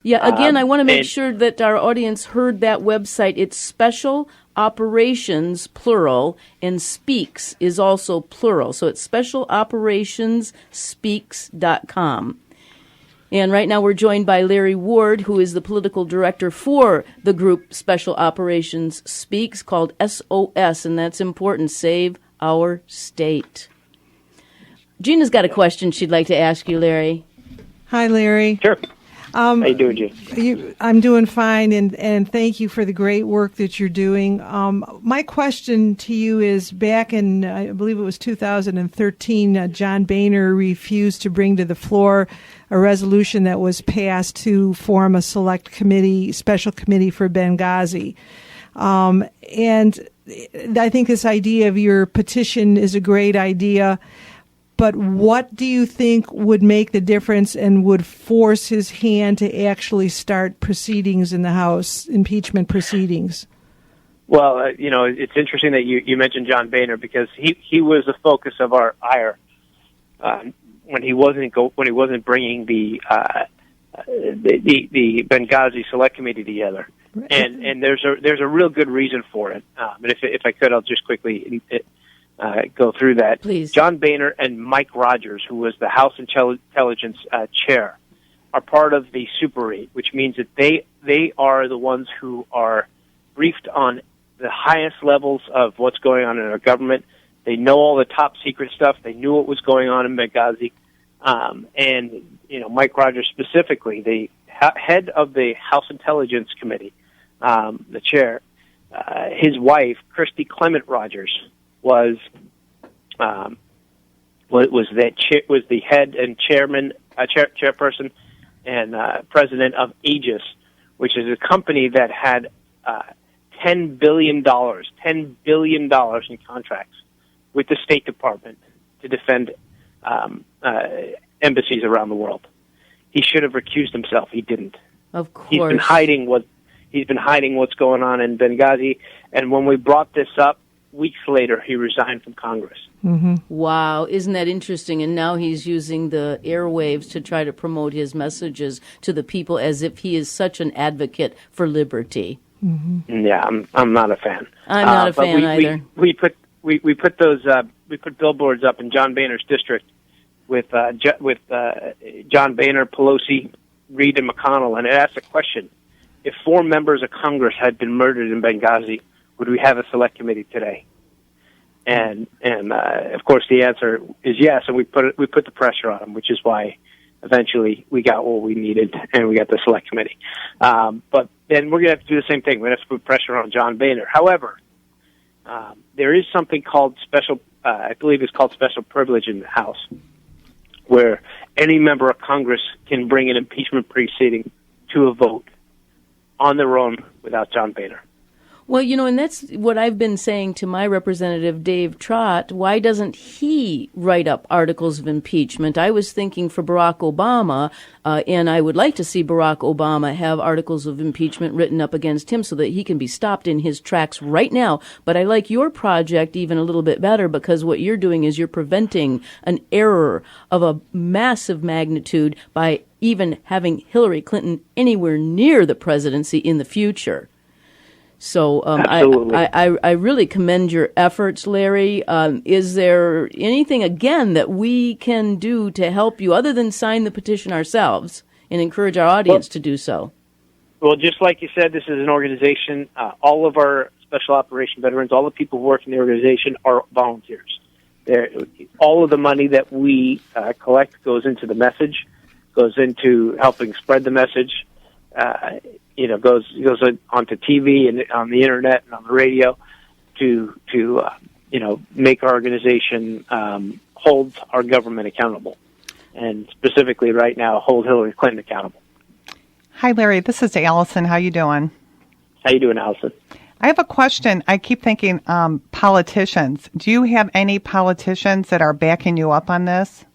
Yeah, again, I want to make sure that our audience heard that website. It's Special Operations, plural, and Speaks is also plural. So it's specialoperationspeaks.com. And right now we're joined by Larry Ward, who is the political director for the group Special Operations Speaks, called SOS, and that's important, Save Our State. Gina's got a question she'd like to ask you, Larry. Hi, Larry. Sure. How you doing, Gina? I'm doing fine, and thank you for the great work that you're doing. My question to you is, back in, I believe it was 2013, John Boehner refused to bring to the floor a resolution that was passed to form a select committee, special committee for Benghazi. And I think this idea of your petition is a great idea. But what do you think would make the difference and would force his hand to actually start proceedings in the House, impeachment proceedings? Well, it's interesting that you mentioned John Boehner, because he was the focus of our ire when he wasn't bringing the Benghazi Select Committee together, and there's a real good reason for it. And if I could, I'll just quickly go through that. Please. John Boehner and Mike Rogers, who was the House Intelligence chair, are part of the Super 8, which means that they are the ones who are briefed on the highest levels of what's going on in our government. They know all the top secret stuff. They knew what was going on in Benghazi. And Mike Rogers specifically, the head of the House Intelligence Committee, the chair, his wife, Christy Clement Rogers, was the head and chairperson and president of Aegis, which is a company that had $10 billion in contracts with the State Department to defend embassies around the world. He should have recused himself. He didn't. Of course, he's been hiding what's going on in Benghazi. And when we brought this up, weeks later, he resigned from Congress. Mm-hmm. Wow, isn't that interesting? And now he's using the airwaves to try to promote his messages to the people as if he is such an advocate for liberty. Mm-hmm. Yeah, I'm not a fan. I'm not a fan either. We put billboards up in John Boehner's district with John Boehner, Pelosi, Reid, and McConnell, and it asked a question: if 4 members of Congress had been murdered in Benghazi, would we have a select committee today? And of course the answer is yes, and we put the pressure on them, which is why eventually we got what we needed and we got the select committee. But then we're going to have to do the same thing. We're going to have to put pressure on John Boehner. However, there is something called I believe it's called special privilege in the House, where any member of Congress can bring an impeachment proceeding to a vote on their own without John Boehner. Well, and that's what I've been saying to my representative, Dave Trott. Why doesn't he write up articles of impeachment? I was thinking for Barack Obama, and I would like to see Barack Obama have articles of impeachment written up against him so that he can be stopped in his tracks right now. But I like your project even a little bit better, because what you're doing is you're preventing an error of a massive magnitude by even having Hillary Clinton anywhere near the presidency in the future. So I really commend your efforts, Larry. Is there anything, again, that we can do to help you other than sign the petition ourselves and encourage our audience to do so? Well, just like you said, this is an organization. All of our special operation veterans, all the people who work in the organization are volunteers. All of the money that we collect goes into the message, goes into helping spread the message. Goes onto TV and on the internet and on the radio to make our organization hold our government accountable, and specifically right now hold Hillary Clinton accountable. Hi, Larry. This is Allison. How you doing? How you doing, Allison? I have a question. I keep thinking politicians. Do you have any politicians that are backing you up on this?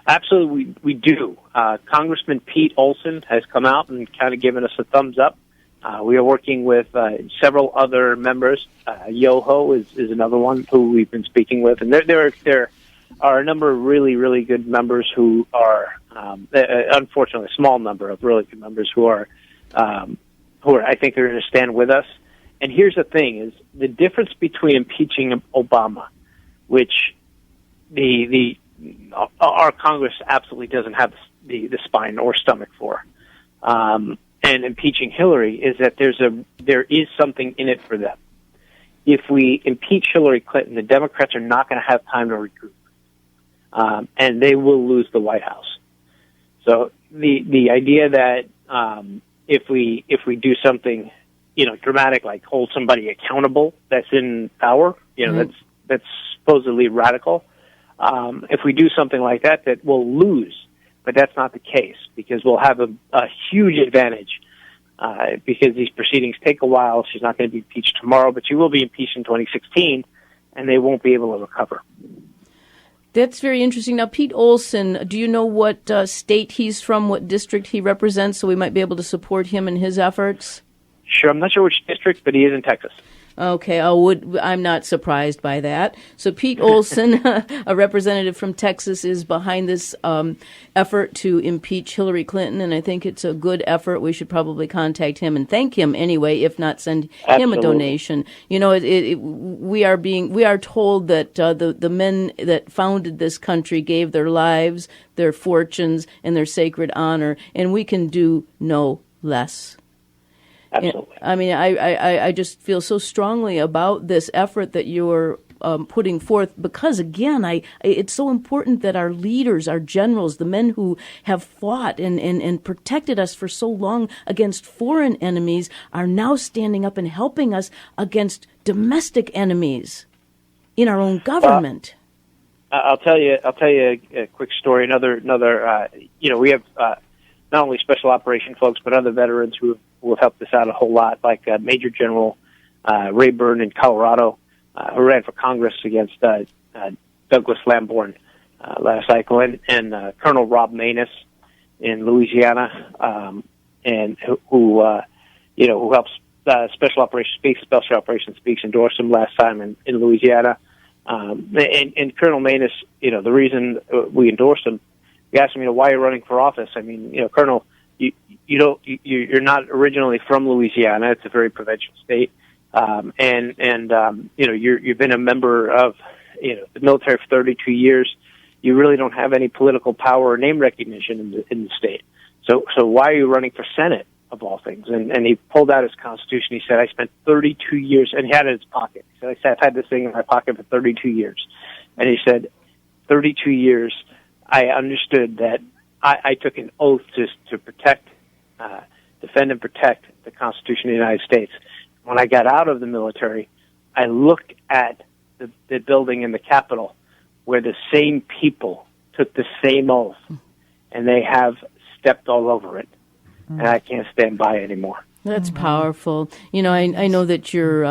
Absolutely, we do. Congressman Pete Olson has come out and kind of given us a thumbs up. We are working with several other members. Yoho is another one who we've been speaking with, and there are a number of really, really good members who are unfortunately, a small number of really good members who are I think are going to stand with us. And here's the thing: is the difference between impeaching Obama, which our Congress absolutely doesn't have the spine or stomach for, and impeaching Hillary, is that there is something in it for them. If we impeach Hillary Clinton, the Democrats are not going to have time to regroup, and they will lose the White House. So the idea that if we do something, dramatic, like hold somebody accountable that's in power, that's supposedly radical. If we do something like that we'll lose, but that's not the case, because we'll have a huge advantage. Because these proceedings take a while. She's not going to be impeached tomorrow, but she will be impeached in 2016, and they won't be able to recover. That's very interesting. Now, Pete Olson, do you know what state he's from, what district he represents, so we might be able to support him in his efforts? Sure. I'm not sure which district, but he is in Texas. Okay, I'm not surprised by that. So Pete Olson, a representative from Texas, is behind this effort to impeach Hillary Clinton, and I think it's a good effort. We should probably contact him and thank him anyway, if not send him a donation. We are told that the men that founded this country gave their lives, their fortunes, and their sacred honor, and we can do no less. Absolutely. I mean, I just feel so strongly about this effort that you're putting forth, because, again, it's so important that our leaders, our generals, the men who have fought and protected us for so long against foreign enemies, are now standing up and helping us against domestic enemies in our own government. I'll tell you a quick story. Another. We have not only special operation folks, but other veterans who have helped us out a whole lot, like Major General Ray Byrne in Colorado, who ran for Congress against Douglas Lamborn last cycle, and Colonel Rob Maness in Louisiana, and who helps Special Operations Speaks endorse him last time in Louisiana, and Colonel Maness. The reason we endorsed him, he asked me, why are you running for office? I mean, Colonel, you're not originally from Louisiana. It's a very provincial state, you've been a member of the military for 32 years. You really don't have any political power or name recognition in the state. So why are you running for Senate, of all things? And he pulled out his Constitution. He said, I spent 32 years, and he had it in his pocket. He said, I've had this thing in my pocket for 32 years. And he said, 32 years, I understood that I took an oath to protect, defend and protect the Constitution of the United States. When I got out of the military, I looked at the building in the Capitol where the same people took the same oath, and they have stepped all over it, and I can't stand by anymore. That's powerful. I know that your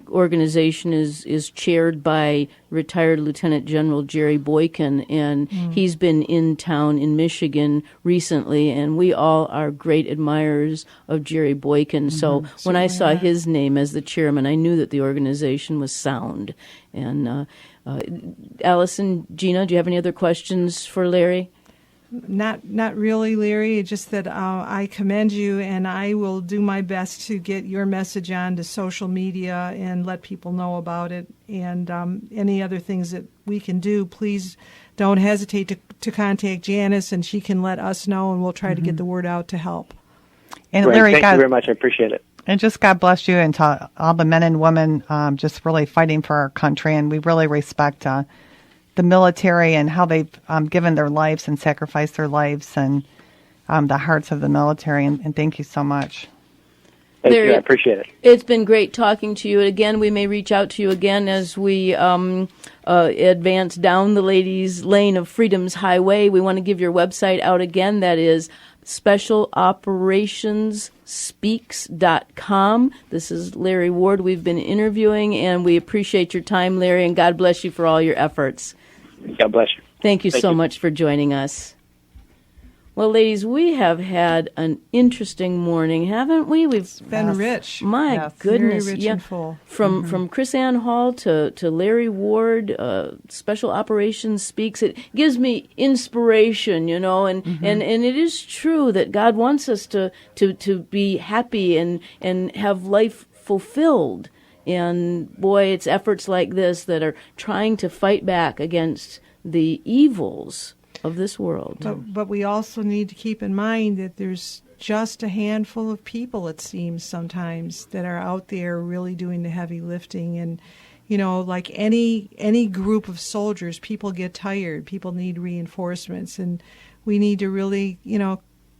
organization is chaired by retired Lieutenant General Jerry Boykin, and he's been in town in Michigan recently, and we all are great admirers of Jerry Boykin. So when I saw his name as the chairman, I knew that the organization was sound. And Allison, Gina, do you have any other questions for Larry? Not really, Larry. Just that I commend you, and I will do my best to get your message on to social media and let people know about it. And any other things that we can do, please don't hesitate to contact Janice, and she can let us know, and we'll try to get the word out to help. And Great. Larry, thank you very much. I appreciate it. And just God bless you, and to all the men and women just really fighting for our country. And we really respect the military and how they've given their lives and sacrificed their lives, and the hearts of the military. And thank you so much. Thank you. I appreciate it. It's been great talking to you. Again, we may reach out to you again as we advance down the ladies' lane of Freedom's Highway. We want to give your website out again. That is specialoperationspeaks.com. This is Larry Ward we've been interviewing, and we appreciate your time, Larry, and God bless you for all your efforts. God bless you. Thank you so much for joining us. Well, ladies, we have had an interesting morning, haven't we? It's been rich. My goodness, very rich and full. From Chris Ann Hall to Larry Ward, Special Operations Speaks. It gives me inspiration, and it is true that God wants us to be happy and have life fulfilled. And boy, it's efforts like this that are trying to fight back against the evils of this world. But we also need to keep in mind that there's just a handful of people, it seems sometimes, that are out there really doing the heavy lifting. And, like any group of soldiers, people get tired. People need reinforcements. And we need to really,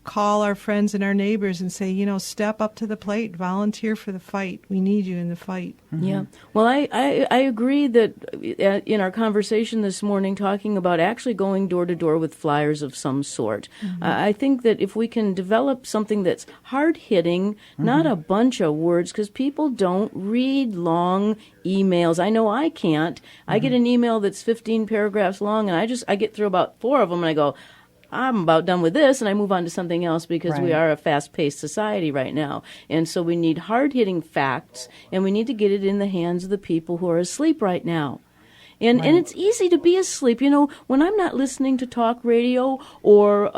call our friends and our neighbors and say, step up to the plate, volunteer for the fight. We need you in the fight. Mm-hmm. Yeah. Well, I agree that in our conversation this morning, talking about actually going door to door with flyers of some sort, I think that if we can develop something that's hard-hitting, not a bunch of words, because people don't read long emails. I know I can't. I get an email that's 15 paragraphs long, and I get through about 4 of them, and I go, I'm about done with this, and I move on to something else because we are a fast-paced society right now. And so we need hard-hitting facts, and we need to get it in the hands of the people who are asleep right now. And it's easy to be asleep. When I'm not listening to talk radio or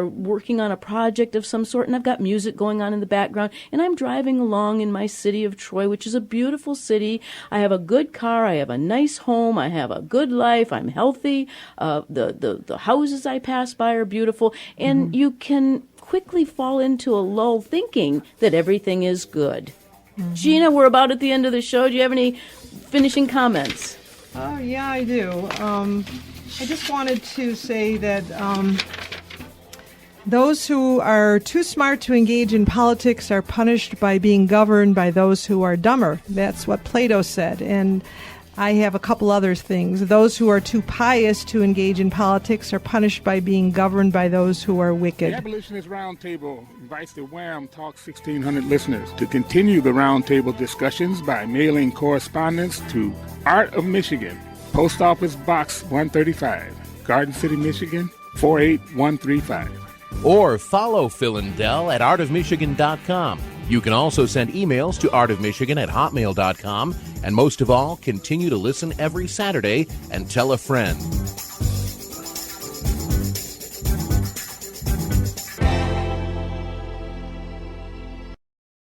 working on a project of some sort, and I've got music going on in the background, and I'm driving along in my city of Troy, which is a beautiful city. I have a good car. I have a nice home. I have a good life. I'm healthy. The houses I pass by are beautiful. And you can quickly fall into a lull thinking that everything is good. Gina, we're about at the end of the show. Do you have any finishing comments? Oh, yeah, I do. I just wanted to say that those who are too smart to engage in politics are punished by being governed by those who are dumber. That's what Plato said. And I have a couple other things. Those who are too pious to engage in politics are punished by being governed by those who are wicked. The Abolitionist Roundtable invites the Wham! Talk 1600 listeners to continue the roundtable discussions by mailing correspondence to Art of Michigan, Post Office Box 135, Garden City, Michigan 48135. Or follow Phil and Del at artofmichigan.com. You can also send emails to artofmichigan@hotmail.com. And most of all, continue to listen every Saturday and tell a friend.